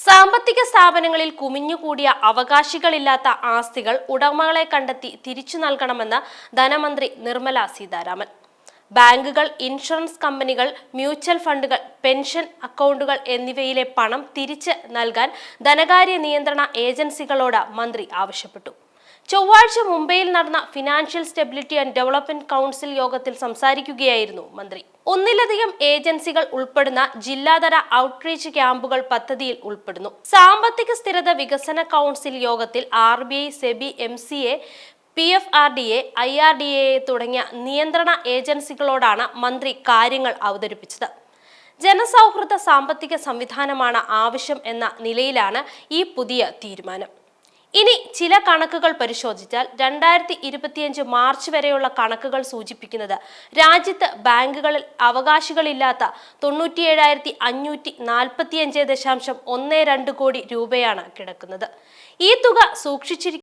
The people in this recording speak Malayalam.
സാമ്പത്തിക സ്ഥാപനങ്ങളിൽ കുമിഞ്ഞുകൂടിയ അവകാശികളില്ലാത്ത ആസ്തികൾ ഉടമകളെ കണ്ടെത്തി തിരിച്ചു നൽകണമെന്ന് ധനമന്ത്രി നിർമ്മല സീതാരാമൻ. ബാങ്കുകൾ, ഇൻഷുറൻസ് കമ്പനികൾ, മ്യൂച്വൽ ഫണ്ടുകൾ, പെൻഷൻ അക്കൗണ്ടുകൾ എന്നിവയിലെ പണം തിരിച്ച് നൽകാൻ ധനകാര്യ നിയന്ത്രണ ഏജൻസികളോട് മന്ത്രി ആവശ്യപ്പെട്ടു. ചൊവ്വാഴ്ച മുംബൈയിൽ നടന്ന financial stability and development council യോഗത്തിൽ സംസാരിക്കുകയായിരുന്നു മന്ത്രി. ഒന്നിലധികം ഏജൻസികൾ ഉൾപ്പെടുന്ന ജില്ലാതല ഔട്ട്റീച്ച് ക്യാമ്പുകൾ പദ്ധതിയിൽ ഉൾപ്പെടുന്നു. സാമ്പത്തിക സ്ഥിരത വികസന കൗൺസിൽ യോഗത്തിൽ RBI, SEBI, MCA, PFRDA, IRDA തുടങ്ങിയ നിയന്ത്രണ ഏജൻസികളോടാണ് മന്ത്രി കാര്യങ്ങൾ അവതരിപ്പിച്ചത്. ജനസൗഹൃദ സാമ്പത്തിക സംവിധാനമാണ് ആവശ്യം എന്ന നിലയിലാണ് ഈ പുതിയ തീരുമാനം. ഇനി ചില കണക്കുകൾ പരിശോധിച്ചാൽ 2025 മാർച്ച് വരെയുള്ള കണക്കുകൾ സൂചിപ്പിക്കുന്നത് രാജ്യത്ത് ബാങ്കുകളിൽ അവകാശികളില്ലാത്ത 97,545.12 കോടി രൂപയാണ് കിടക്കുന്നത്. ഈ തുക സൂക്ഷിച്ചിരിക്കുന്നത്